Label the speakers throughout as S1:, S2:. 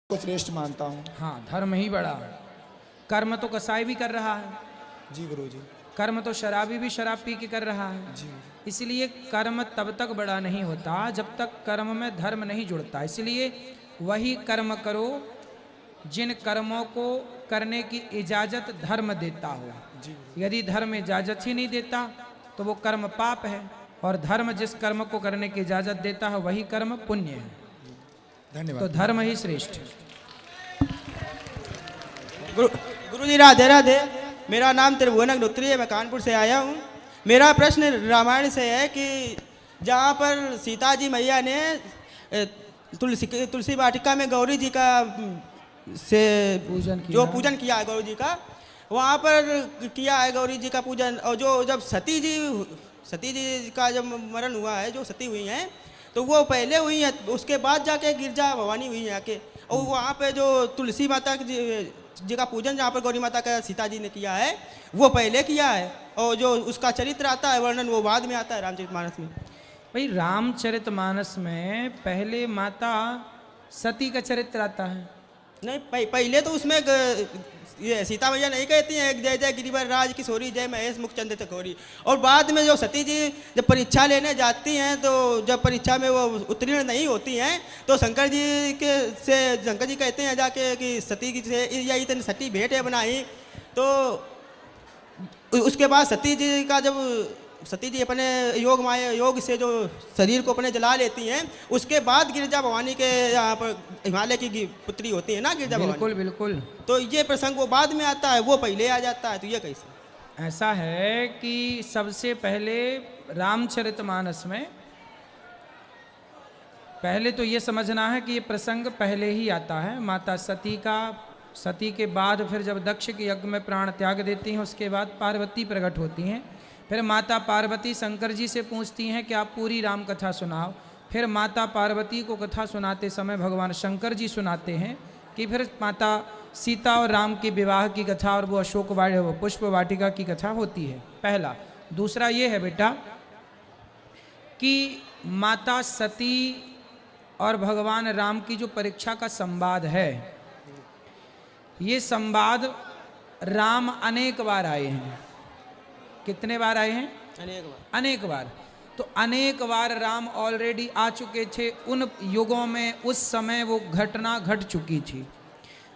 S1: को श्रेष्ठ मानता हूँ।
S2: हाँ, धर्म ही बड़ा है। कर्म तो कसाई भी कर रहा है
S1: जी गुरु जी।
S2: कर्म तो शराबी भी शराब पी के कर रहा है
S1: जी।
S2: इसलिए कर्म तब तक बड़ा नहीं होता जब तक कर्म में धर्म नहीं जुड़ता। इसलिए वही कर्म करो जिन कर्मों को करने की इजाजत धर्म देता हो।
S1: जी।
S2: यदि धर्म इजाजत ही नहीं देता तो वो कर्म पाप है, और धर्म जिस कर्म को करने की इजाजत देता है वही कर्म पुण्य है।
S1: धन्यवाद।
S2: तो धर्म ही श्रेष्ठ है।
S3: गुरु जी राधे राधे। मेरा नाम त्रिभुवन अग्निहोत्री है, मैं कानपुर से आया हूँ। मेरा प्रश्न रामायण से है कि जहाँ पर सीता जी मैया ने तुलसी वाटिका में गौरी जी का से पूजन किया है गौरी जी का, वहाँ पर किया है गौरी जी का पूजन। और जो जब सती जी का जब मरण हुआ है, जो सती हुई हैं तो वो पहले हुई है, उसके बाद जाके गिरजा भवानी हुई है आके। और वहाँ पे जो तुलसी माता जी का पूजन जहाँ पर गौरी माता का सीता जी ने किया है वो पहले किया है, और जो उसका चरित्र आता है वर्णन वो बाद में आता है रामचरितमानस में।
S2: भाई रामचरितमानस में पहले माता सती का चरित्र आता है।
S3: नहीं, पहले तो उसमें ये सीता मैया नहीं कहती हैं जय जय गिरिवर राज किशोरी जय महेश मुखचंद्र चकोरी। और बाद में जो सती जी जब परीक्षा लेने जाती हैं तो जब परीक्षा में वो उत्तीर्ण नहीं होती हैं तो शंकर जी कहते हैं जाके कि सती जी से यही तन सती भेंट है बनाई। तो उसके बाद सती जी का जब सती जी अपने योग से जो शरीर को अपने जला लेती हैं, उसके बाद गिरिजा भवानी के यहाँ पर हिमालय की पुत्री होती है ना गिरिजा भवानी।
S2: बिल्कुल बिल्कुल।
S3: तो ये प्रसंग वो बाद में आता है, वो पहले आ जाता है, तो ये कैसे?
S2: ऐसा है कि सबसे पहले रामचरितमानस में पहले तो ये समझना है कि ये प्रसंग पहले ही आता है। माता सती के बाद फिर जब दक्ष के यज्ञ में प्राण त्याग देती हैं उसके बाद पार्वती प्रकट होती हैं। फिर माता पार्वती शंकर जी से पूछती हैं कि आप पूरी राम कथा सुनाओ। फिर माता पार्वती को कथा सुनाते समय भगवान शंकर जी सुनाते हैं कि फिर माता सीता और राम के विवाह की कथा और वो पुष्प वाटिका की कथा होती है, पहला। दूसरा ये है बेटा कि माता सती और भगवान राम की जो परीक्षा का संवाद है, ये संवाद राम अनेक बार आए हैं। कितने बार आए हैं? अनेक बार। तो अनेक बार राम ऑलरेडी आ चुके थे उन युगों में, उस समय वो घटना घट चुकी थी।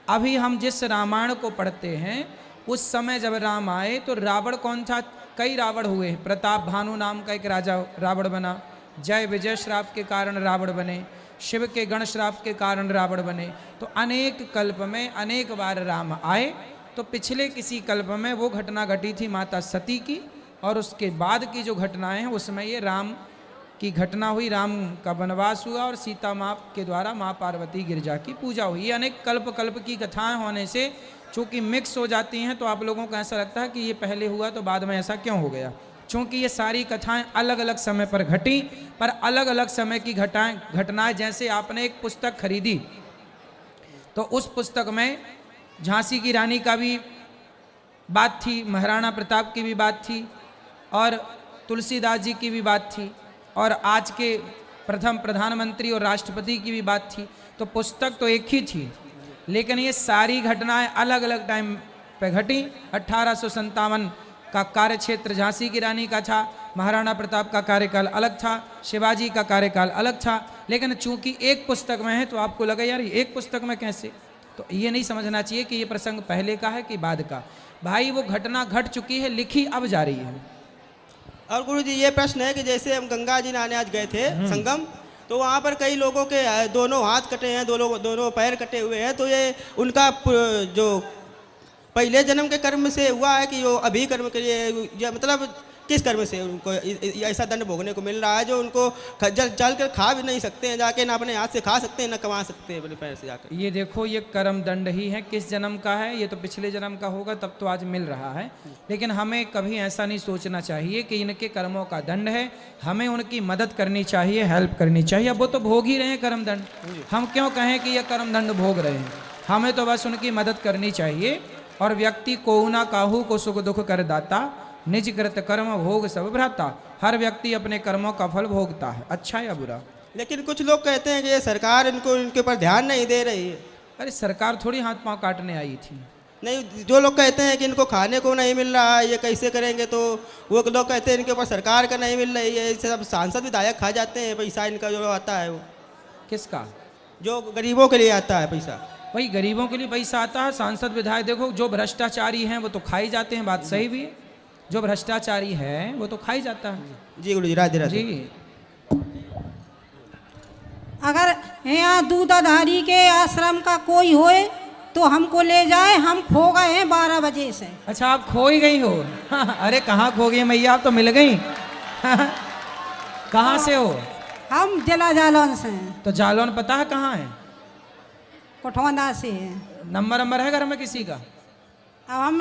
S2: अभी हम जिस रामायण को पढ़ते हैं उस समय जब राम आए तो रावण कौन था? कई रावण हुए। प्रताप भानु नाम का एक राजा रावण बना, जय विजय श्राप के कारण रावण बने, शिव के गण श्राप के कारण रावण बने। तो अनेक कल्प में अनेक बार राम आए। तो पिछले किसी कल्प में वो घटना घटी थी माता सती की, और उसके बाद की जो घटनाएं हैं उसमें ये राम की घटना हुई। राम का वनवास हुआ और सीता माँ के द्वारा माँ पार्वती गिरजा की पूजा हुई। ये अनेक कल्प की कथाएं होने से चूँकि मिक्स हो जाती हैं तो आप लोगों को ऐसा लगता है कि ये पहले हुआ तो बाद में ऐसा क्यों हो गया। चूँकि ये सारी कथाएं अलग अलग समय पर घटी, पर अलग अलग समय की घटनाएं। जैसे आपने एक पुस्तक खरीदी तो उस पुस्तक में झांसी की रानी का भी बात थी, महाराणा प्रताप की भी बात थी, और तुलसीदास जी की भी बात थी, और आज के प्रथम प्रधानमंत्री और राष्ट्रपति की भी बात थी। तो पुस्तक तो एक ही थी, लेकिन ये सारी घटनाएं अलग अलग टाइम पे घटी। 1857 का कार्यक्षेत्र झांसी की रानी का था, महाराणा प्रताप का कार्यकाल अलग था, शिवाजी का कार्यकाल अलग था। लेकिन चूंकि एक पुस्तक में है तो आपको लगा यार एक पुस्तक में कैसे, तो ये नहीं समझना चाहिए कि ये प्रसंग पहले का है कि बाद का। भाई वो घटना घट चुकी है, लिखी अब जा रही है।
S3: और गुरु जी ये प्रश्न है कि जैसे हम गंगा जी नहाने आज गए थे संगम, तो वहाँ पर कई लोगों के दोनों हाथ कटे हैं, दोनों पैर कटे हुए हैं। तो ये उनका जो पहले जन्म के कर्म से हुआ है कि वो अभी कर्म के लिए, मतलब किस कर्म से उनको ऐसा दंड भोगने को मिल रहा है जो उनको चल कर खा भी नहीं सकते हैं जाके, ना अपने हाथ से खा सकते हैं ना कमा सकते हैं अपने पैर से जाकर।
S2: ये देखो ये कर्म दंड ही है। किस जन्म का है? ये तो पिछले जन्म का होगा तब तो आज मिल रहा है। लेकिन हमें कभी ऐसा नहीं सोचना चाहिए कि इनके कर्मों का दंड है, हमें उनकी मदद करनी चाहिए, हेल्प करनी चाहिए। अब वो तो भोग ही रहे हैं कर्म दंड, हम क्यों कहें कि ये कर्म दंड भोग रहे हैं? हमें तो बस उनकी मदद करनी चाहिए। और व्यक्ति को ना काहू को सुख दुख कर दाता, निज कृत कर्म भोग सब भ्राता। हर व्यक्ति अपने कर्मों का फल भोगता है, अच्छा या बुरा।
S3: लेकिन कुछ लोग कहते हैं कि ये सरकार इनके ऊपर ध्यान नहीं दे रही है।
S2: अरे सरकार थोड़ी हाथ पांव काटने आई थी।
S3: नहीं, जो लोग कहते हैं कि इनको खाने को नहीं मिल रहा है, ये कैसे करेंगे, तो वो लोग कहते हैं इनके ऊपर सरकार का नहीं मिल रही है, इससे सब सांसद विधायक खा जाते हैं पैसा इनका जो आता है वो,
S2: किसका?
S3: जो गरीबों के लिए आता है पैसा।
S2: वही गरीबों के लिए पैसा आता है। सांसद विधायक देखो, जो भ्रष्टाचारी हैं वो तो खाई जाते हैं, बात सही भी है। जो भ्रष्टाचारी है वो तो खाई जाता है।
S3: जी गुरु जी, राधे राधे
S2: जी।
S4: अगर यहाँ दूधाधारी के आश्रम का कोई होए तो हमको ले जाए, हम खो गए हैं 12 बजे से।
S2: अच्छा, आप खो ही गई हो? अरे कहाँ खो गई मैया, आप तो मिल गई। कहाँ से हो?
S4: हम जिला जालौन से हैं।
S2: तो जालौन पता है कहाँ है?
S4: कोठवंदा से हैं।
S2: नंबर है घर में किसी का?
S4: अब हम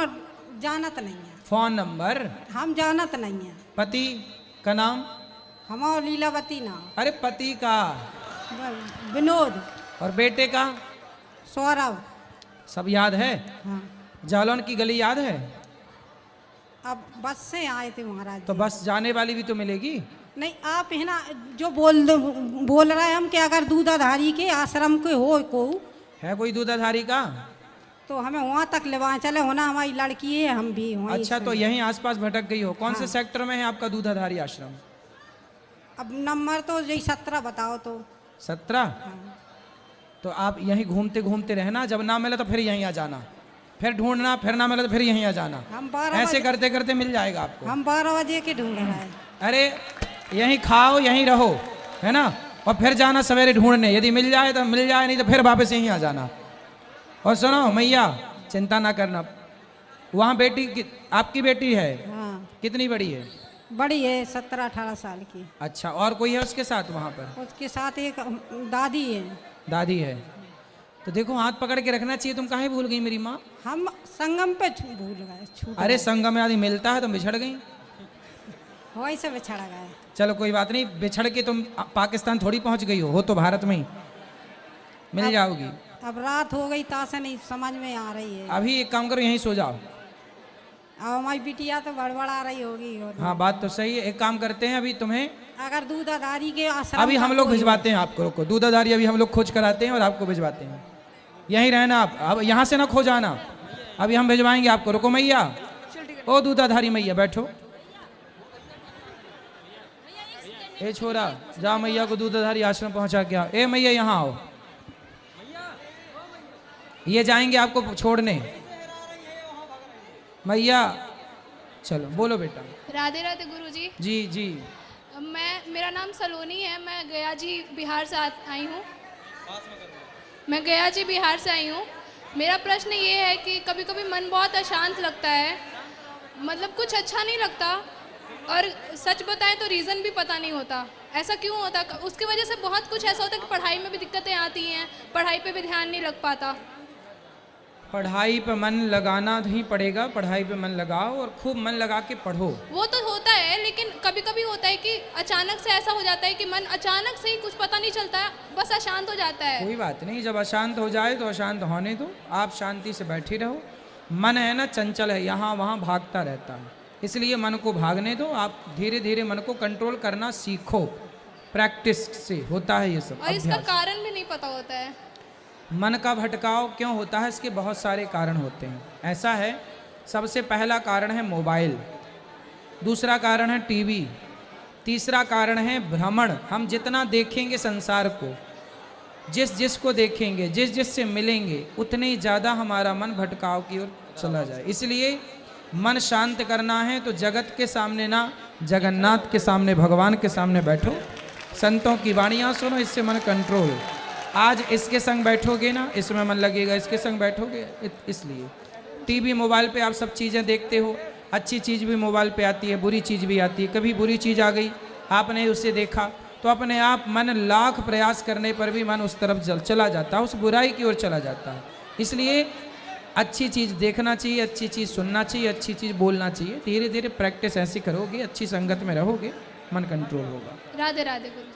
S4: जानत नहीं है।
S2: Phone number?
S4: हम जानत नहीं है।
S2: पति का नाम?
S4: हमारा लीलावती नाम।
S2: अरे पति का?
S4: विनोद।
S2: और बेटे का?
S4: सौरभ।
S2: सब याद है?
S4: हाँ।
S2: जालौन की गली याद है?
S4: अब बस से आए थे महाराज।
S2: तो बस जाने वाली भी तो मिलेगी।
S4: नहीं, आप है ना जो बोल रहे हैं हम कि अगर दूधाधारी के आश्रम के हो को
S2: है कोई दूधाधारी का,
S4: तो हमें वहाँ तक ले चले होना, हमारी लड़की है, हम भी वहीं
S2: अच्छा
S4: से।
S2: तो यहीं आसपास भटक गई हो। कौन से
S4: हाँ।
S2: सेक्टर में है आपका दूधाधारी आश्रम?
S4: अब नंबर तो यही 17 बताओ तो।
S2: 17?
S4: हाँ।
S2: तो आप यहीं घूमते घूमते रहना, जब ना मिले तो फिर यहीं आ जाना, फिर ढूंढना, फिर ना मिले तो फिर यहीं आ जाना।
S4: हम 12
S2: ऐसे
S4: बजे
S2: करते करते मिल जाएगा आपको।
S4: हम 12 बजे के ढूंढ रहे हैं।
S2: अरे यहीं खाओ, यहीं रहो, है ना, और फिर जाना सवेरे ढूंढने। यदि मिल जाए तो मिल जाए, नहीं तो फिर वापस यहीं आ जाना। और सुनो मैया, चिंता ना करना, वहाँ बेटी आपकी बेटी है?
S4: हाँ।
S2: कितनी बड़ी है?
S4: बड़ी है, 17-18 साल की।
S2: अच्छा, और कोई है उसके साथ वहाँ पर?
S4: उसके साथ एक दादी है।
S2: दादी है? तो देखो हाथ पकड़ के रखना चाहिए। तुम काहे भूल गई मेरी माँ?
S4: हम संगम पे भूल गए, छूट
S2: अरे
S4: गए।
S2: संगम में आदमी मिलता है तो बिछड़ गई।
S4: वहीं से बिछड़ गए।
S2: चलो कोई बात नहीं, बिछड़ के तुम पाकिस्तान थोड़ी पहुंच गई हो तो भारत में ही मिल जाओगी।
S4: अब रात हो गई, तासे नहीं समझ में आ रही है।
S2: अभी एक काम करो, यहीं सो जाओ।
S4: अब हमारी बिटिया तो बड़बड़ा रही होगी। और
S2: हाँ बात तो सही है। एक काम करते हैं, अभी तुम्हें
S4: अगर दूधाधारी के आश्रम
S2: अभी
S4: का
S2: हम लोग
S4: कोई-
S2: भिजवाते हैं आपको। रुको, दूधाधारी अभी हम लोग खोज कराते हैं और आपको भिजवाते हैं। यहीं रहना आप, अब यहाँ से ना खो जाना, अभी हम भिजवाएंगे आपको। रुको मैया, ओ दूधाधारी मैया बैठो। ए छोरा, जा मैया को दूधाधारी आश्रम पहुंचा के आओ। ए मैया यहाँ आओ, ये जाएंगे आपको छोड़ने। मैया चलो, बोलो बेटा।
S5: राधे राधे गुरुजी।
S2: जी जी।
S5: मेरा नाम सलोनी है, मैं गया जी बिहार से आई हूँ। मैं गया जी बिहार से आई हूँ। मेरा प्रश्न ये है कि कभी कभी मन बहुत अशांत लगता है, मतलब कुछ अच्छा नहीं लगता, और सच बताएं तो रीज़न भी पता नहीं होता ऐसा क्यों होता। उसकी वजह से बहुत कुछ ऐसा होता है कि पढ़ाई में भी दिक्कतें आती हैं, पढ़ाई पे भी ध्यान नहीं लग पाता।
S2: पढ़ाई पे मन लगाना ही पड़ेगा, पढ़ाई पे मन लगाओ और खूब मन लगा के पढ़ो।
S5: वो तो होता है, लेकिन कभी कभी होता है कि अचानक से ऐसा हो जाता है कि मन अचानक से ही कुछ पता नहीं चलता, बस अशांत हो जाता है।
S2: कोई बात नहीं, जब अशांत हो जाए तो अशांत होने दो, आप शांति से बैठी रहो। मन है ना चंचल है, यहाँ वहाँ भागता रहता है, इसलिए मन को भागने दो। आप धीरे धीरे मन को कंट्रोल करना सीखो, प्रैक्टिस से होता है ये सब।
S5: और इसका
S2: अभ्यास।
S5: कारण भी नहीं पता होता है।
S2: मन का भटकाव क्यों होता है, इसके बहुत सारे कारण होते हैं। ऐसा है, सबसे पहला कारण है मोबाइल, दूसरा कारण है टीवी, तीसरा कारण है भ्रमण। हम जितना देखेंगे संसार को, जिस को देखेंगे, जिससे मिलेंगे, उतने ज़्यादा हमारा मन भटकाव की ओर चला जाए। इसलिए मन शांत करना है तो जगत के सामने ना, जगन्नाथ के सामने, भगवान के सामने बैठो, संतों की वाणियाँ सुनो, इससे मन कंट्रोल। आज इसके संग बैठोगे ना, इसमें मन लगेगा, इसके संग बैठोगे। इसलिए टीवी मोबाइल पे आप सब चीज़ें देखते हो, अच्छी चीज़ भी मोबाइल पे आती है, बुरी चीज़ भी आती है। कभी बुरी चीज़ आ गई, आपने उसे देखा तो अपने आप मन लाख प्रयास करने पर भी मन उस तरफ चला जाता है, उस बुराई की ओर चला जाता है। इसलिए अच्छी चीज़ देखना चाहिए, अच्छी चीज़ सुनना चाहिए, अच्छी चीज़ बोलना चाहिए। धीरे धीरे प्रैक्टिस ऐसी करोगे, अच्छी संगत में रहोगे, मन कंट्रोल होगा।
S5: राधे राधे गुरु।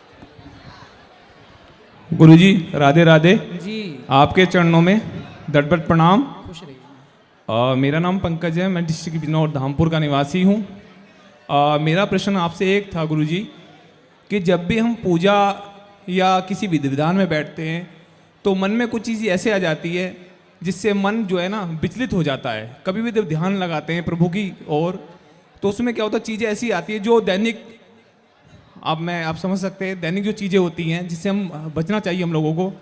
S6: गुरुजी राधे राधे
S2: जी,
S6: आपके चरणों में दंडवत प्रणाम।
S2: खुश रहिए।
S6: मेरा नाम पंकज है, मैं डिस्ट्रिक्ट बिजनौर धामपुर का निवासी हूँ। मेरा प्रश्न आपसे एक था गुरुजी कि जब भी हम पूजा या किसी विधि विधान में बैठते हैं तो मन में कुछ चीज़ ऐसे आ जाती है जिससे मन जो है ना विचलित हो जाता है। कभी भी जब ध्यान लगाते हैं प्रभु की ओर तो उसमें क्या होता है, चीज़ें ऐसी आती है जो दैनिक, आप समझ सकते हैं, दैनिक जो चीज़ें होती हैं जिससे हम बचना चाहिए हम लोगों को,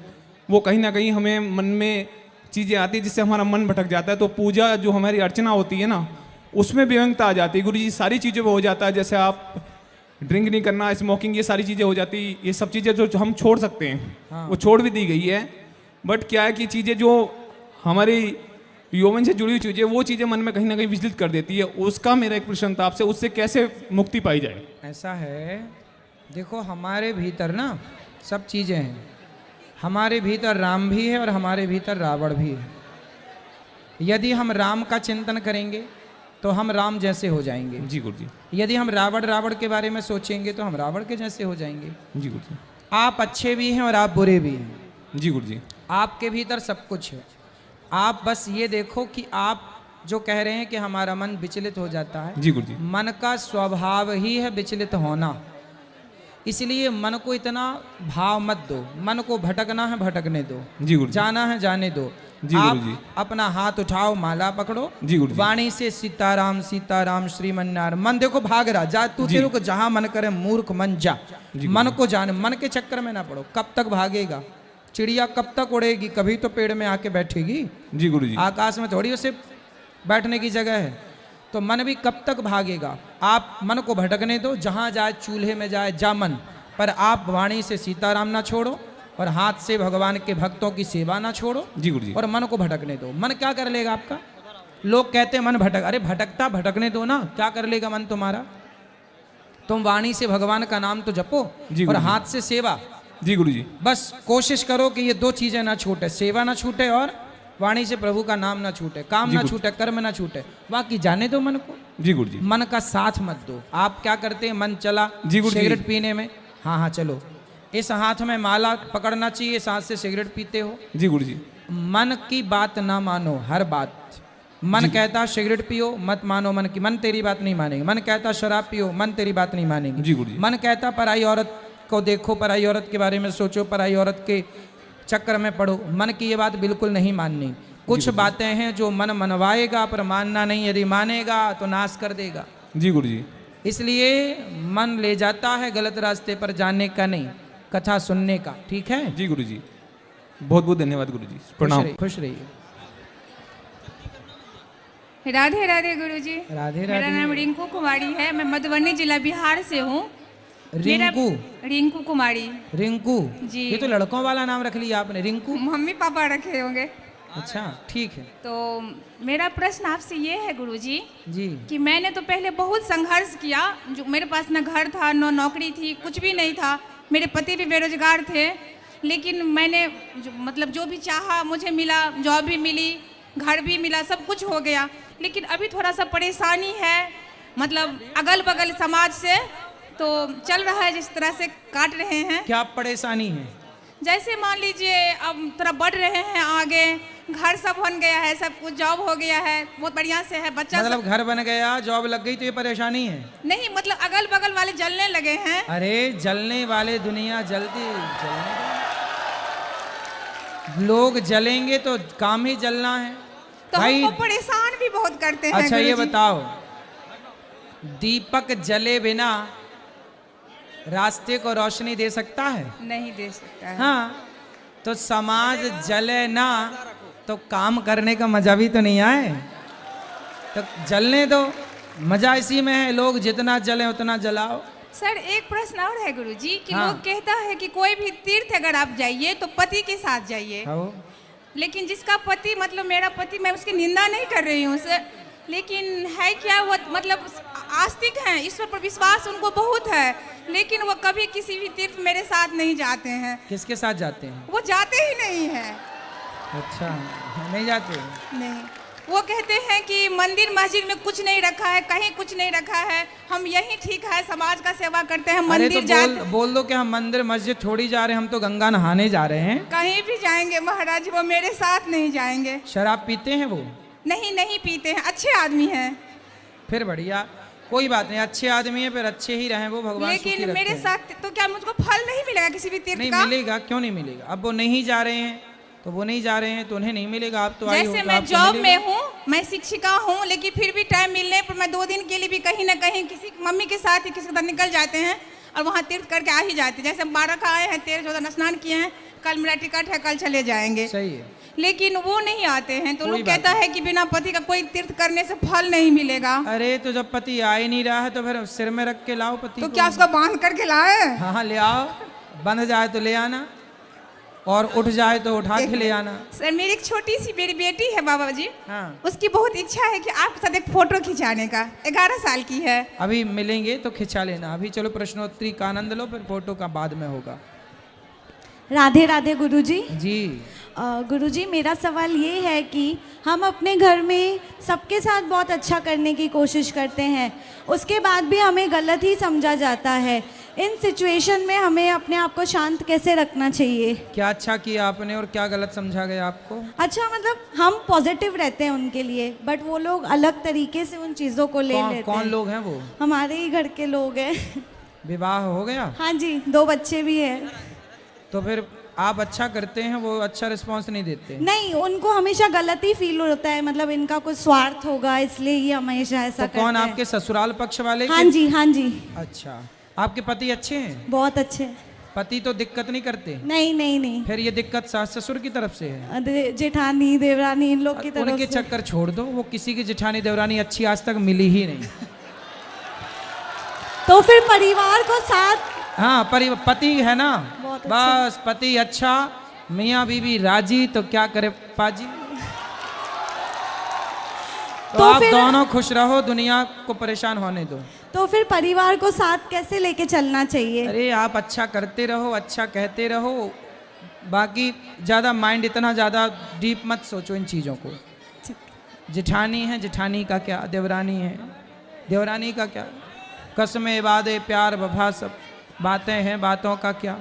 S6: वो कहीं ना कहीं हमें मन में चीज़ें आती है जिससे हमारा मन भटक जाता है। तो पूजा जो हमारी अर्चना होती है ना, उसमें विवंगता आ जाती है। गुरु जी सारी चीज़ें वो हो जाता है, जैसे आप ड्रिंक नहीं करना, स्मोकिंग, ये सारी चीज़ें हो जाती, ये सब चीज़ें जो हम छोड़ सकते हैं वो छोड़ भी दी गई है। बट क्या है कि चीज़ें जो हमारी यौवन से जुड़ी हुई चीज़ें, वो चीज़ें मन में कहीं ना कहीं विचलित कर देती है। उसका मेरा एक प्रश्न था आपसे, उससे कैसे मुक्ति पाई जाए?
S2: ऐसा है, देखो हमारे भीतर ना सब चीज़ें हैं। हमारे भीतर राम भी है और हमारे भीतर रावण भी है। यदि हम राम का चिंतन करेंगे तो हम राम जैसे हो जाएंगे।
S6: जी गुरु जी।
S2: यदि हम रावण के बारे में सोचेंगे तो हम रावण के जैसे हो जाएंगे।
S6: जी गुरु जी।
S2: आप अच्छे भी हैं और आप बुरे भी हैं।
S6: जी गुरु जी।
S2: आपके भीतर सब कुछ है। आप बस ये देखो कि आप जो कह रहे हैं कि हमारा मन विचलित हो जाता है,
S6: जी गुरु जी।
S2: मन का स्वभाव ही है विचलित होना। इसलिए मन को इतना भाव मत दो। मन को भटकना है भटकने दो,
S6: जी गुरु जी।
S2: जाना है जाने दो।
S6: जी
S2: आप
S6: गुरु जी।
S2: अपना हाथ उठाओ, माला पकड़ो,
S6: जी गुरु जी।
S2: वाणी से सीताराम सीताराम श्रीमन्नारायण। मन देखो भाग रहा, जा तू तेरे को जहां मन करे मूर्ख मन जा। मन को जाने, मन के चक्कर में ना पड़ो। कब तक भागेगा? चिड़िया कब तक उड़ेगी? कभी तो पेड़ में आके बैठेगी।
S6: जी गुरु जी।
S2: आकाश में थोड़ी उसे बैठने की जगह है। तो मन भी कब तक भागेगा? आप मन को भटकने दो, जहां जाए चूल्हे में जाए जा मन, पर आप वाणी से सीताराम ना छोड़ो और हाथ से भगवान के भक्तों की सेवा ना छोड़ो।
S6: जी गुरु जी।
S2: और मन को भटकने दो। मन क्या कर लेगा आपका? लोग कहते हैं मन भटक, अरे भटकता भटकने दो ना, क्या कर लेगा मन तुम्हारा? तुम वाणी से भगवान का नाम तो जपो और हाथ से सेवा।
S6: जी गुरु जी।
S2: बस कोशिश करो कि ये दो चीजें ना छूटे, सेवा ना छूटे और वाणी से प्रभु का नाम ना छूटे, काम ना छूटे, कर्म ना छूटे। बाकी जाने दो मन को।
S6: जी गुरु जी।
S2: मन का साथ मत दो। आप क्या करते हैं? मन चला सिगरेट पीने में, हाँ चलो, इस हाथ में माला पकड़ना चाहिए, इस हाथ से सिगरेट पीते हो।
S6: जी गुरु जी।
S2: मन की बात ना मानो, हर बात। मन कहता सिगरेट पियो, मत मानो मन की, मन तेरी बात नहीं मानेगी। मन कहता शराब पियो, मन तेरी बात नहीं मानेगी।
S6: जी गुरु जी।
S2: मन कहता पराई औरत को देखो, पराई औरत के बारे में सोचो, पराई औरत के चक्कर में पड़ो, मन की ये बात बिल्कुल नहीं माननी। कुछ बातें हैं जो मन मनवाएगा पर मानना नहीं, यदि मानेगा तो नाश कर देगा।
S6: जी गुरु जी।
S2: इसलिए मन ले जाता है गलत रास्ते पर, जाने का नहीं, कथा सुनने का। ठीक है
S6: जी गुरु जी। बहुत बहुत धन्यवाद गुरु जी। प्रणाम।
S2: खुश रहिए।
S7: राधे राधे गुरु जी।
S2: राधे
S7: मेरा
S2: राधे।
S7: नाम रिंकू कुमारी है, मैं मधुबनी जिला बिहार से हूँ।
S2: रिंकू?
S7: रिंकू कुमारी।
S2: रिंकू
S7: जी।
S2: ये तो लड़कों वाला नाम रख लिया आपने, रिंकू।
S7: मम्मी पापा रखे होंगे।
S2: अच्छा ठीक है।
S7: तो मेरा प्रश्न आपसे ये है गुरु जी
S2: जी
S7: कि मैंने तो पहले बहुत संघर्ष किया। जो मेरे पास न घर था, न नौकरी थी, कुछ भी नहीं था। मेरे पति भी बेरोजगार थे, लेकिन मैंने जो भी चाहा मुझे मिला। जॉब भी मिली, घर भी मिला, सब कुछ हो गया। लेकिन अभी थोड़ा सा परेशानी है, मतलब अगल बगल समाज से तो चल रहा है, जिस तरह से काट रहे हैं।
S2: क्या परेशानी है?
S7: जैसे मान लीजिए अब थोड़ा बढ़ रहे हैं आगे, घर सब बन गया है, सब कुछ जॉब हो गया है, बहुत बढ़िया से है, बच्चा
S2: मतलब घर बन गया, जॉब लग गई तो ये परेशानी है?
S7: नहीं, मतलब अगल बगल वाले जलने लगे हैं।
S2: अरे जलने वाले दुनिया जलती, लोग जलेंगे तो काम ही जलना है
S7: तो
S2: भाई।
S7: हमको परेशान भी बहुत करते हैं।
S2: अच्छा ये
S7: गुरुजी।
S2: बताओ, दीपक जले बिना रास्ते को रोशनी दे सकता है?
S7: नहीं दे सकता है।
S2: हाँ, तो समाज जले ना तो काम करने का मजा भी तो नहीं आए। तो जलने दो, मजा इसी में है, लोग जितना जले उतना जलाओ।
S7: सर एक प्रश्न और है गुरुजी कि
S2: हाँ।
S7: लोग कहता है कि कोई भी तीर्थ अगर आप जाइए तो पति के साथ जाइए।
S2: हाँ।
S7: लेकिन जिसका पति, मतलब मेरा पति, मैं उसकी निंदा नहीं कर रही हूँ सर, लेकिन है क्या वो मतलब आस्तिक हैं, ईश्वर पर विश्वास उनको बहुत है, लेकिन वो कभी किसी भी तीर्थ मेरे साथ नहीं जाते हैं।
S2: किसके साथ जाते हैं?
S7: वो जाते ही नहीं हैं।
S2: अच्छा नहीं जाते?
S7: नहीं, वो कहते हैं कि मंदिर मस्जिद में कुछ नहीं रखा है, कहीं कुछ नहीं रखा है, हम यही ठीक है, समाज का सेवा करते हैं,
S2: अरे
S7: मंदिर
S2: तो
S7: जाते।
S2: बोल दो कि हम मंदिर मस्जिद थोड़ी जा रहे हैं, हम तो गंगा नहाने जा रहे हैं।
S7: कहीं भी जाएंगे महाराज, वो मेरे साथ नहीं जाएंगे।
S2: शराब पीते हैं वो?
S7: नहीं, नहीं पीते हैं, अच्छे आदमी हैं।
S2: फिर बढ़िया, कोई बात नहीं, अच्छे आदमी है, फिर अच्छे ही रहें वो, भगवान सुखी
S7: लेकिन
S2: रखें।
S7: मेरे साथ तो क्या मुझको फल नहीं मिलेगा किसी भी तीर्थ
S2: नहीं
S7: का?
S2: मिलेगा, क्यों नहीं मिलेगा? अब वो नहीं जा रहे हैं तो वो नहीं जा रहे हैं तो उन्हें नहीं मिलेगा। आप तो आई हो
S7: जैसे
S2: तो
S7: मैं
S2: आपको
S7: जॉब
S2: मिलेगा।
S7: में हूँ, मैं शिक्षिका हूँ, लेकिन फिर भी टाइम मिलने पर मैं 2 दिन के लिए भी कहीं ना कहीं किसी मम्मी के साथ या किसी के साथ निकल जाते हैं और वहाँ तीर्थ करके आ ही जाते हैं। जैसे हम 12 का आए हैं, 13-14 स्नान किए हैं, कल मेरा टिकट है, कल चले जाएंगे।
S2: सही है।
S7: लेकिन वो नहीं आते हैं तो
S2: कोई
S7: लोग
S2: बात
S7: कहता है कि बिना पति का कोई तीर्थ करने से फल नहीं मिलेगा।
S2: अरे तो जब पति आ ही नहीं रहा है तो फिर सिर में रख के लाओ पति
S7: तो
S2: को।
S7: क्या उसको बांध करके लाए?
S2: हाँ हाँ ले आओ, बंध जाए तो ले आना और उठ जाए तो उठा के ले आना।
S7: सर मेरी एक छोटी सी मेरी बेटी है बाबा जी,
S2: हाँ
S7: उसकी बहुत इच्छा है कि आपके साथ एक फोटो खिंचाने का। 11 साल की है।
S2: अभी मिलेंगे तो खिंचा लेना। अभी चलो प्रश्नोत्तरी का आनंद लो, फिर फोटो का बाद में होगा।
S8: राधे राधे गुरुजी।
S2: जी
S8: गुरुजी मेरा सवाल ये है कि हम अपने घर में सबके साथ बहुत अच्छा करने की कोशिश करते हैं, उसके बाद भी हमें गलत ही समझा जाता है। इन सिचुएशन में हमें अपने आप को शांत कैसे रखना चाहिए?
S2: क्या अच्छा किया आपने और क्या गलत समझा गया आपको?
S8: अच्छा मतलब हम पॉजिटिव रहते हैं उनके लिए, बट वो लोग अलग तरीके से उन चीज़ों को ले लेते हैं।
S2: कौन लोग हैं वो?
S8: हमारे ही घर के लोग हैं।
S2: विवाह हो गया?
S8: हाँ जी, 2 बच्चे भी हैं।
S2: तो फिर आप अच्छा करते हैं, वो अच्छा रिस्पॉन्स नहीं देते?
S8: नहीं, उनको हमेशा गलत ही फील होता है, मतलब इनका कुछ स्वार्थ होगा इसलिए ये हमेशा ऐसा
S2: तो कौन
S8: करते हैं।
S2: आपके ससुराल पक्ष वाले?
S8: हाँ जी हाँ जी।
S2: अच्छा, आपके पति अच्छे हैं?
S8: बहुत अच्छे।
S2: पति तो दिक्कत नहीं करते?
S8: नहीं नहीं नहीं,
S2: फिर ये दिक्कत सास ससुर की तरफ से है?
S8: जेठानी देवरानी इन लोग की तरफ
S2: उनके
S8: से।
S2: चक्कर छोड़ दो, वो किसी की जेठानी देवरानी अच्छी आज तक मिली ही नहीं।
S8: तो फिर परिवार को साथ।
S2: हाँ पति है ना,
S8: बहुत
S2: बस पति अच्छा, मियाँ बीवी राजी, तो क्या करे पाजी। तो आप दोनों खुश रहो, दुनिया को परेशान होने दो।
S8: तो फिर परिवार को साथ कैसे लेके चलना चाहिए?
S2: अरे आप अच्छा करते रहो, अच्छा कहते रहो, बाकी ज़्यादा माइंड इतना ज़्यादा डीप मत सोचो इन चीज़ों को। जेठानी है, जेठानी का क्या, देवरानी है, देवरानी का क्या, कसमें वादे प्यार वफा सब बातें हैं, बातों का क्या।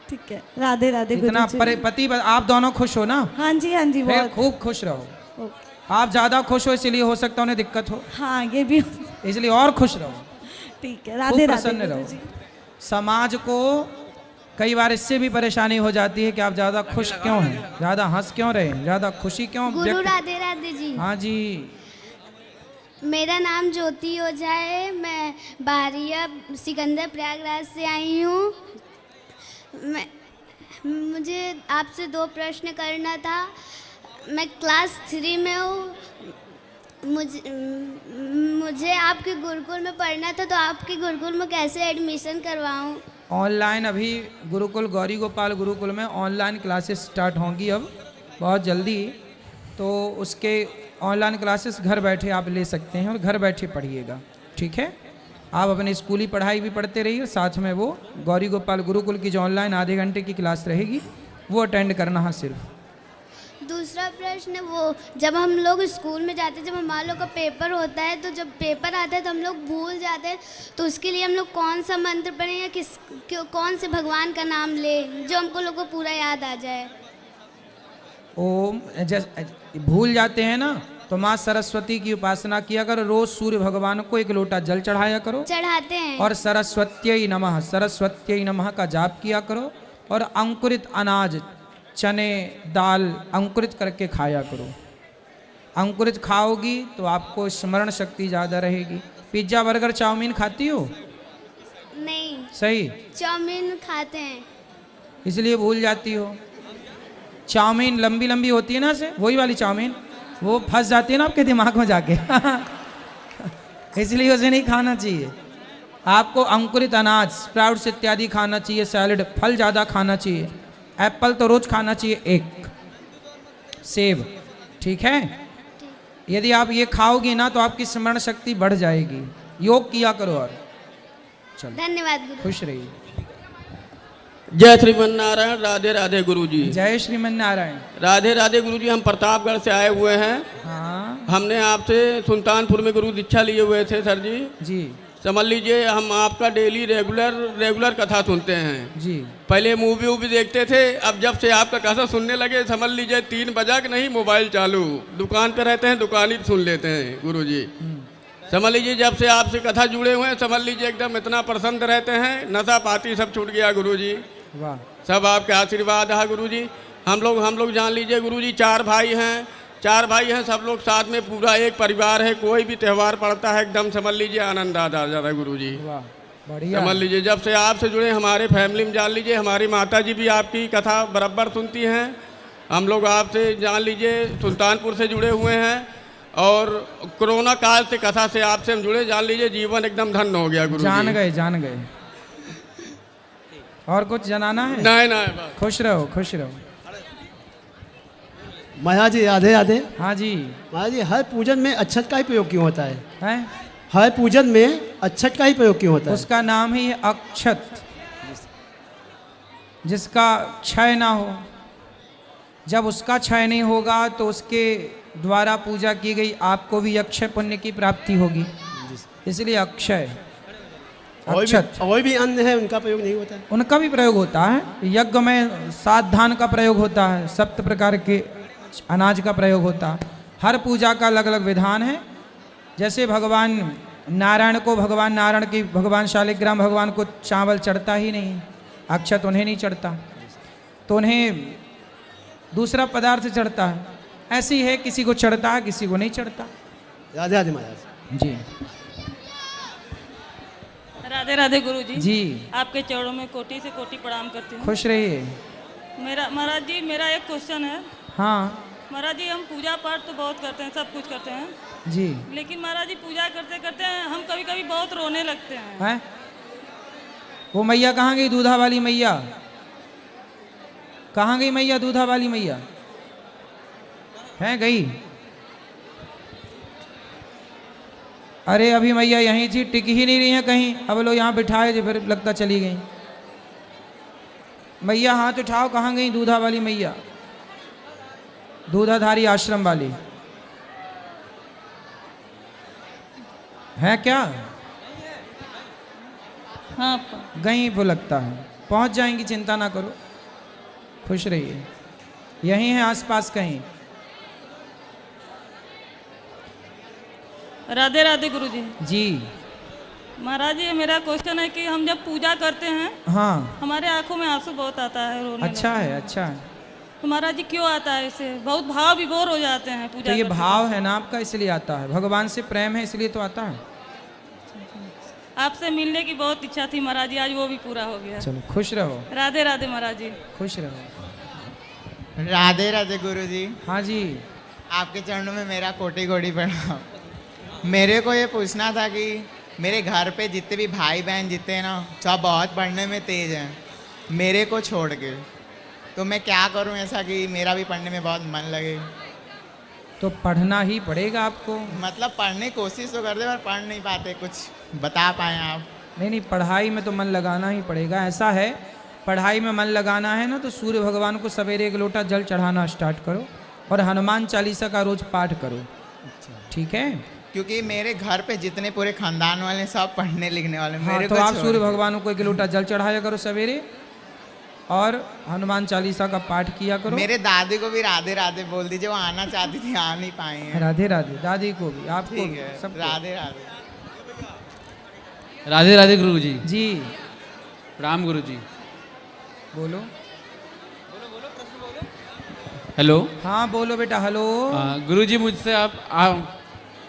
S8: ठीक है, राधे राधे
S2: इतना
S8: गुरुजी।
S2: पति आप दोनों खुश हो ना?
S8: हाँ जी हाँ जी,
S2: फिर
S8: बहुत।
S2: खूब खुश रहो।
S8: ओके।
S2: आप ज़्यादा खुश हो इसलिए हो सकता है उन्हें दिक्कत हो,
S8: हाँ ये भी।
S2: इसलिए और खुश रहो,
S8: ठीक है,
S2: खूब
S8: राधे राधे
S2: प्रसन्न रहो।
S8: गुरुजी।
S2: समाज को कई बार इससे भी परेशानी हो जाती है कि आप ज़्यादा खुश क्यों हैं, ज़्यादा हंस क्यों रहे हैं, ज़्यादा खुशी क्यों
S9: गुरु राधे राधे जी।
S2: हाँ जी।
S9: मेरा नाम ज्योति ओझा है, मैं बाहरिया सिकंदर प्रयागराज से आई हूँ। मुझे आपसे 2 प्रश्न करना था। मैं क्लास 3 में हूँ, मुझे आपके गुरुकुल में पढ़ना था, तो आपके गुरुकुल में कैसे एडमिशन करवाऊँ?
S2: ऑनलाइन अभी गुरुकुल गौरी गोपाल गुरुकुल में ऑनलाइन क्लासेस स्टार्ट होंगी अब बहुत जल्दी, तो उसके ऑनलाइन क्लासेस घर बैठे आप ले सकते हैं और घर बैठे पढ़िएगा। ठीक है, आप अपनी स्कूली पढ़ाई भी पढ़ते रहिए, साथ में वो गौरी गोपाल गुरुकुल की जो ऑनलाइन आधे घंटे की क्लास रहेगी वो अटेंड करना है सिर्फ।
S9: दूसरा प्रश्न, वो जब हम लोग स्कूल में जाते हैं, जब हमारे लोग का पेपर होता है, तो जब पेपर आता है तो हम लोग भूल जाते हैं, तो उसके लिए हम लोग कौन सा मंत्र पढ़ें या कौन से भगवान का नाम लें जो हमको लोग को पूरा याद आ जाए?
S2: ओम, जैसे भूल जाते हैं ना, तो माँ सरस्वती की उपासना किया करो, रोज सूर्य भगवान को 1 लोटा जल चढ़ाया करो,
S9: चढ़ाते हैं,
S2: और सरस्वत्यै नमः, सरस्वत्यै नमः का जाप किया करो, और अंकुरित अनाज, चने, दाल अंकुरित करके खाया करो। अंकुरित खाओगी तो आपको स्मरण शक्ति ज़्यादा रहेगी। पिज्ज़ा बर्गर चाउमीन खाती हो?
S9: नहीं।
S2: सही,
S9: चाउमीन खाते हैं,
S2: इसलिए भूल जाती हो। चाउमीन लंबी लंबी होती है ना, से वही वाली चाउमीन, वो फंस जाती है ना आपके दिमाग में जाके इसलिए उसे नहीं खाना चाहिए। आपको अंकुरित अनाज, स्प्राउट्स इत्यादि खाना चाहिए, सैलड, फल ज़्यादा खाना चाहिए, एप्पल तो रोज खाना चाहिए 1, सेब। ठीक है, यदि आप ये खाओगी ना तो आपकी स्मरण शक्ति बढ़ जाएगी। योग किया करो। और चलो,
S9: धन्यवाद गुरु।
S2: खुश रहिए।
S10: जय श्रीमन नारायण। राधे राधे गुरुजी।
S2: जय श्रीमन नारायण।
S10: राधे राधे गुरुजी। हम प्रतापगढ़ से आए हुए हैं।
S2: हाँ
S10: हमने आपसे सुल्तानपुर में गुरु दीक्षा लिए हुए थे सर जी।
S2: जी
S10: समझ लीजिए हम आपका डेली रेगुलर कथा सुनते हैं
S2: जी।
S10: पहले मूवी वूवी देखते थे, अब जब से आपका कथा सुनने लगे समझ लीजिए 3 बजा के नहीं मोबाइल चालू, दुकान पे रहते हैं दुकान ही सुन लेते हैं गुरुजी। समझ लीजिए जब से आपसे कथा जुड़े हुए हैं समझ लीजिए एकदम इतना प्रसन्न रहते हैं, नशा पाती सब छूट गया गुरुजी।
S2: वाह।
S10: सब आपके आशीर्वाद है गुरुजी। हम लोग जान लीजिए गुरुजी 4 भाई हैं, 4 भाई हैं, सब लोग साथ में पूरा एक परिवार है। कोई भी त्यौहार पड़ता है एकदम समझ लीजिए आनंद आ जाता है गुरुजी।
S2: वाह बढ़िया।
S10: समझ लीजिए जब से आपसे जुड़े हमारे फैमिली में जान लीजिए हमारी माता जी भी आपकी कथा बराबर सुनती हैं। हम लोग आपसे जान लीजिए सुल्तानपुर से जुड़े हुए हैं और कोरोना काल से कथा से आपसे हम जुड़े, जान लीजिए जीवन एकदम धन्य हो गया गुरुजी।
S2: जान गए। और कुछ जनाना है?
S10: नहीं बस।
S2: खुश रहो।
S11: माया जी राधे राधे।
S2: हाँ जी।
S11: माया जी हर पूजन में अक्षत का ही प्रयोग क्यों होता है?
S2: हैं?
S11: हर पूजन में अक्षत का ही प्रयोग क्यों होता है?
S2: उसका नाम ही है अक्षत, जिसका क्षय ना हो। जब उसका क्षय नहीं होगा तो उसके द्वारा पूजा की गई आपको भी अक्षय पुण्य की प्राप्ति होगी, इसलिए अक्षय अक्षत।
S11: और भी अन्न है उनका प्रयोग नहीं होता है?
S2: उनका भी प्रयोग होता है। यज्ञ में 7 धान का प्रयोग होता है, 7 प्रकार के अनाज का प्रयोग होता है। हर पूजा का अलग अलग विधान है। जैसे भगवान नारायण की भगवान शालिग्राम भगवान को चावल चढ़ता ही नहीं, अक्षत उन्हें नहीं चढ़ता, तो उन्हें दूसरा पदार्थ चढ़ता है। ऐसी है, किसी को चढ़ता है किसी को नहीं चढ़ता।
S11: राधे राधे महाराज
S2: जी।
S12: राधे राधे गुरु जी।
S2: जी
S12: आपके चरणों में कोटि से कोटि प्रणाम करती हूँ।
S2: खुश रहिए।
S12: महाराज जी मेरा एक क्वेश्चन है।
S2: हाँ
S12: महाराज जी हम पूजा पाठ तो बहुत करते हैं, सब कुछ करते हैं
S2: जी,
S12: लेकिन महाराज जी पूजा करते करते हम कभी कभी बहुत रोने लगते हैं।
S2: हैं? वो मैया कहाँ गई? दूधा वाली मैया कहाँ गई? मैया दूधा वाली मैया है गई? अरे अभी मैया यहीं थी, टिक ही नहीं रही है कहीं। अब लोग यहाँ बिठाए थे, फिर लगता चली गई। मैया हाथ उठाओ, कहाँ गई दूधा वाली मैया? दूधाधारी आश्रम वाली है क्या?
S12: हाँ
S2: गई वो लगता है, पहुंच जाएंगी, चिंता ना करो, खुश रहिए। यहीं है आसपास कहीं।
S12: राधे राधे गुरु जी।
S2: जी
S12: महाराज जी मेरा क्वेश्चन है कि हम जब पूजा करते हैं
S2: हाँ,
S12: हमारे आंखों में आंसू बहुत आता है, रोने
S2: अच्छा
S12: लगते हैं।
S2: है, अच्छा है।
S12: तो महाराज जी क्यों आता है? इससे बहुत भाव विभोर हो जाते हैं पूजा
S2: तो ये
S12: करते
S2: भाव है ना आपका, इसलिए आता है। भगवान से प्रेम है इसलिए तो आता है।
S12: हैं। आपसे मिलने की बहुत इच्छा थी महाराज जी, आज वो भी पूरा हो गया।
S2: चलो खुश रहो।
S12: राधे राधे महाराज जी।
S2: खुश रहो।
S13: राधे राधे गुरु जी।
S2: हाँ जी।
S13: आपके चरणों में मेरा कोटि कोटि प्रणाम। मेरे को ये पूछना था कि मेरे घर पे जितने भी भाई बहन जितने हैं ना, सब बहुत पढ़ने में तेज हैं मेरे को छोड़ के। तो मैं क्या करूं ऐसा कि मेरा भी पढ़ने में बहुत मन लगे?
S2: तो पढ़ना ही पड़ेगा आपको।
S13: मतलब पढ़ने की कोशिश तो करते पर पढ़ नहीं पाते, कुछ बता पाएँ आप?
S2: नहीं, पढ़ाई में तो मन लगाना ही पड़ेगा। ऐसा है, पढ़ाई में मन लगाना है ना तो सूर्य भगवान को सवेरे 1 लोटा जल चढ़ाना स्टार्ट करो और हनुमान चालीसा का रोज पाठ करो। ठीक है?
S13: क्योंकि मेरे घर पे जितने पूरे खानदान वाले सब पढ़ने लिखने वाले।
S2: हाँ,
S13: मेरे
S2: तो
S13: को
S2: आप
S13: छोड़
S2: सूर्य
S13: के।
S2: भगवान को 1 लोटा जल चढ़ाया करो सवेरे और हनुमान चालीसा का पाठ किया करो।
S13: मेरे दादी को भी राधे राधे बोल दीजिए, वो आना चाहती थी, आ नहीं पाई हैं।
S2: राधे राधे दादी को भी, आपको
S13: ठीक
S2: भी,
S13: है,
S2: सबको।
S13: राधे राधे।
S14: राधे राधे गुरु जी।
S2: जी
S14: राम गुरु जी।
S2: बोलो।
S14: हेलो।
S2: हाँ बोलो बेटा। हेलो।
S14: गुरु जी मुझसे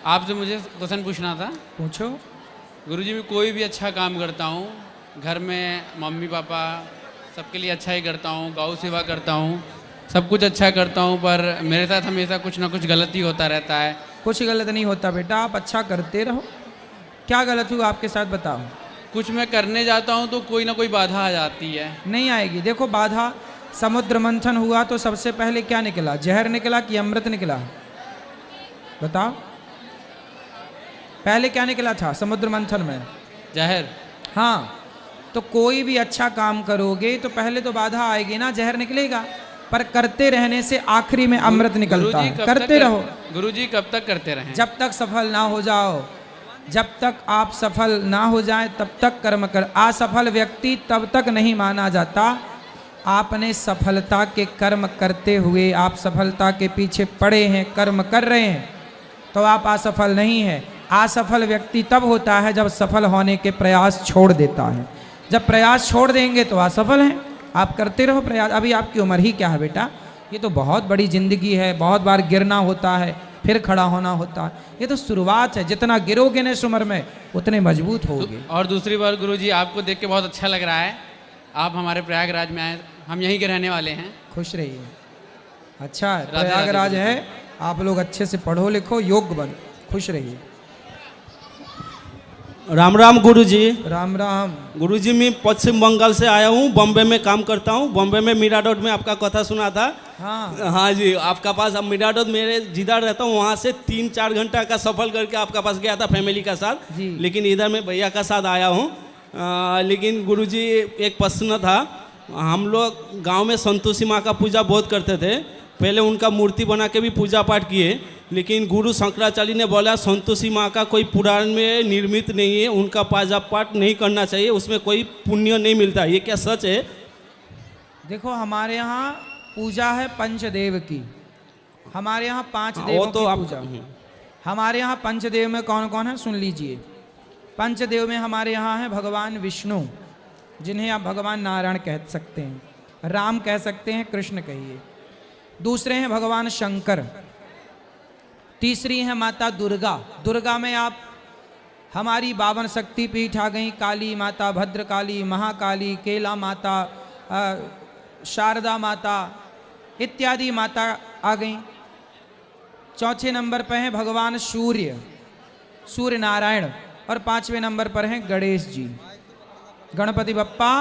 S14: आपसे मुझे क्वेश्चन पूछना था।
S2: पूछो।
S14: गुरु जी मैं कोई भी अच्छा काम करता हूँ, घर में मम्मी पापा सबके लिए अच्छा ही करता हूँ, गौ सेवा करता हूँ, सब कुछ अच्छा करता हूँ, पर मेरे साथ हमेशा कुछ ना कुछ गलत ही होता रहता है।
S2: कुछ गलत नहीं होता बेटा, आप अच्छा करते रहो। क्या गलत हुआ आपके साथ बताओ?
S14: कुछ मैं करने जाता हूँ तो कोई ना कोई बाधा आ जाती है।
S2: नहीं आएगी। देखो बाधा, समुद्र मंथन हुआ तो सबसे पहले क्या निकला? जहर निकला कि अमृत निकला? बताओ। पहले क्या निकला था समुद्र मंथन में?
S14: जहर।
S2: हाँ, तो कोई भी अच्छा काम करोगे तो पहले तो बाधा आएगी ना, जहर निकलेगा, पर करते रहने से आखिरी में अमृत निकलता है। करते रहो।
S14: गुरुजी कब तक करते रहें?
S2: जब तक सफल ना हो जाओ। जब तक आप सफल ना हो जाए तब तक कर्म कर। असफल व्यक्ति तब तक नहीं माना जाता। आपने सफलता के कर्म करते हुए आप सफलता के पीछे पड़े हैं, कर्म कर रहे हैं, तो आप असफल नहीं हैं। असफल व्यक्ति तब होता है जब सफल होने के प्रयास छोड़ देता है। जब प्रयास छोड़ देंगे तो असफल हैं। आप करते रहो प्रयास। अभी आपकी उम्र ही क्या है बेटा? ये तो बहुत बड़ी जिंदगी है, बहुत बार गिरना होता है, फिर खड़ा होना होता है। ये तो शुरुआत है, जितना गिरोगे न इस उम्र में उतने मजबूत होगे।
S14: और दूसरी बार गुरुजी आपको देख के बहुत अच्छा लग रहा है, आप हमारे प्रयागराज में आए, हम यहीं के रहने वाले हैं।
S2: खुश रहिए। अच्छा है,
S14: राधे
S2: प्रयागराज
S14: राधे।
S2: है, आप लोग अच्छे से पढ़ो लिखो, योग्य बनो, खुश रहिए।
S15: राम राम गुरुजी।
S2: राम राम
S15: गुरुजी, मैं पश्चिम बंगाल से आया हूँ, बॉम्बे में काम करता हूँ। बॉम्बे में मीरा रोड में आपका कथा सुना था। हाँ जी, आपका पास अब मीरा रोड मेरे जिधर रहता हूँ वहाँ से 3-4 घंटा का सफर करके आपका पास गया था फैमिली का साथ। लेकिन इधर मैं भैया का साथ आया हूँ। लेकिन गुरुजी एक प्रश्न था, हम लोग गांव में संतोषी माँ का पूजा बहुत करते थे, पहले उनका मूर्ति बना के भी पूजा पाठ किए। लेकिन गुरु शंकराचार्य ने बोला संतोषी माँ का कोई पुराण में निर्मित नहीं है, उनका पूजा पाठ नहीं करना चाहिए, उसमें कोई पुण्य नहीं मिलता। ये क्या सच है?
S2: देखो, हमारे यहाँ पूजा है पंचदेव की, हमारे यहाँ 5 देवों
S15: वो तो
S2: की
S15: आप
S2: पूजा। हमारे यहाँ पंचदेव में कौन कौन है सुन लीजिए। पंचदेव में हमारे यहाँ है भगवान विष्णु, जिन्हें आप भगवान नारायण कह सकते हैं, राम कह सकते हैं, कृष्ण कहिए। दूसरे हैं भगवान शंकर। तीसरी है माता दुर्गा। दुर्गा में आप हमारी 52 शक्ति पीठ आ गई, काली माता, भद्रकाली, महाकाली, केला माता, शारदा माता इत्यादि माता आ गई। चौथे नंबर पर हैं भगवान सूर्य नारायण, और 5वें नंबर पर हैं गणेश जी, गणपति बप्पा।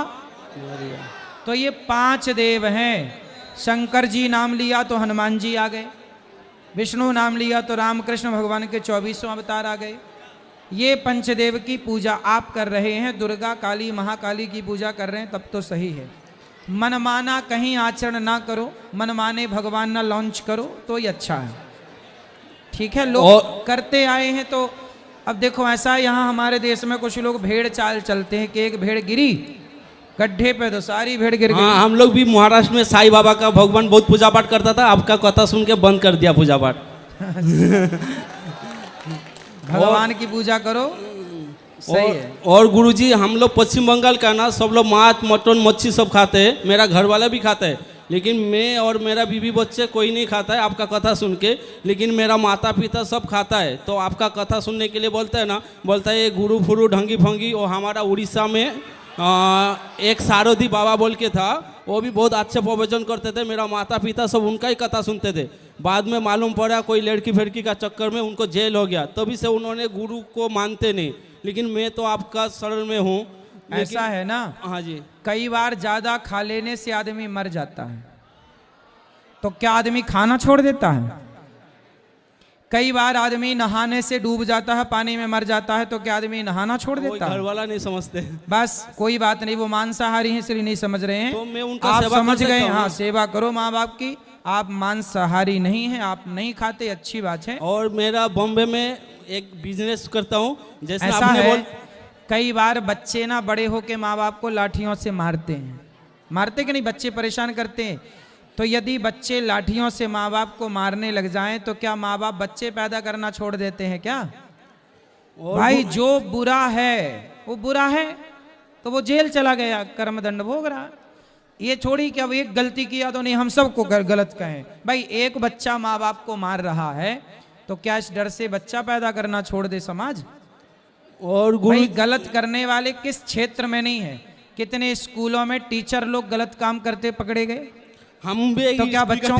S2: तो ये 5 देव हैं। शंकर जी नाम लिया तो हनुमान जी आ गए, विष्णु नाम लिया तो रामकृष्ण भगवान के 24वें अवतार आ गए। ये पंचदेव की पूजा आप कर रहे हैं, दुर्गा, काली, महाकाली की पूजा कर रहे हैं, तब तो सही है। मनमाना कहीं आचरण ना करो, मनमाने भगवान ना लॉन्च करो, तो ये अच्छा है। ठीक है, लोग करते आए हैं। तो अब देखो, ऐसा यहाँ हमारे देश में कुछ लोग भेड़ चाल चलते हैं कि एक भेड़ गिरी गड्ढे पे तो सारी भेड़ गिर गई।
S15: हाँ, हम लोग भी महाराष्ट्र में साईं बाबा का भगवान बहुत पूजा पाठ करता था, आपका कथा सुन के बंद कर दिया पूजा पाठ।
S2: भगवान की पूजा करो, सही है।
S15: और गुरुजी, हम लोग पश्चिम बंगाल का ना सब लोग मांस, मटन, मच्छी सब खाते हैं, मेरा घर वाला भी खाता है, लेकिन मैं और मेरा बीवी बच्चे कोई नहीं खाता है आपका कथा सुन के। लेकिन मेरा माता पिता सब खाता है, तो आपका कथा सुनने के लिए बोलता है ना, बोलता है गुरु फुरु ढंगी फंगी। और हमारा उड़ीसा में एक सारोदी बाबा बोल के था, वो भी बहुत अच्छे प्रवचन करते थे, मेरा माता पिता सब उनका ही कथा सुनते थे। बाद में मालूम पड़ा कोई लड़की फिड़की का चक्कर में उनको जेल हो गया, तभी से उन्होंने गुरु को मानते नहीं। लेकिन मैं तो आपका शरण में हूँ।
S2: ऐसा है ना?
S15: हाँ जी।
S2: कई बार ज़्यादा खा लेने से आदमी मर जाता है, तो क्या आदमी खाना छोड़ देता है? कई बार आदमी नहाने से डूब जाता है, पानी में मर जाता है, तो क्या आदमी नहाना छोड़ देता है?
S15: घर वाला नहीं समझते।
S2: बस कोई बात नहीं, वो मांसाहारी हैं इसलिए नहीं समझ रहे हैं।
S15: तो मैं उनका
S2: आप
S15: सेवा
S2: समझ
S15: कर
S2: गए।
S15: सकता हूँ।
S2: हाँ, सेवा करो माँ बाप की। आप मांसाहारी नहीं हैं, आप नहीं खाते, अच्छी बात है।
S15: और मेरा बॉम्बे में एक बिजनेस करता हूँ, जैसे
S2: ऐसा
S15: आपने
S2: है, कई बार बच्चे ना बड़े होके माँ बाप को लाठियों से मारते हैं। मारते कि नहीं? बच्चे परेशान करते हैं। तो यदि बच्चे लाठियों से माँ बाप को मारने लग जाएं, तो क्या माँ बाप बच्चे पैदा करना छोड़ देते हैं क्या? भाई, जो बुरा है वो बुरा है, तो वो जेल चला गया, कर्मदंड भोग रहा। ये छोड़ी कि अब एक गलती किया तो नहीं हम सबको गलत कहें। भाई, एक बच्चा माँ बाप को मार रहा है, तो क्या इस डर से बच्चा पैदा करना छोड़ दे समाज?
S15: और
S2: भाई, गलत करने वाले किस क्षेत्र में नहीं है? कितने स्कूलों में टीचर लोग गलत काम करते पकड़े गए।
S15: हम भी
S2: तो क्या बच्चों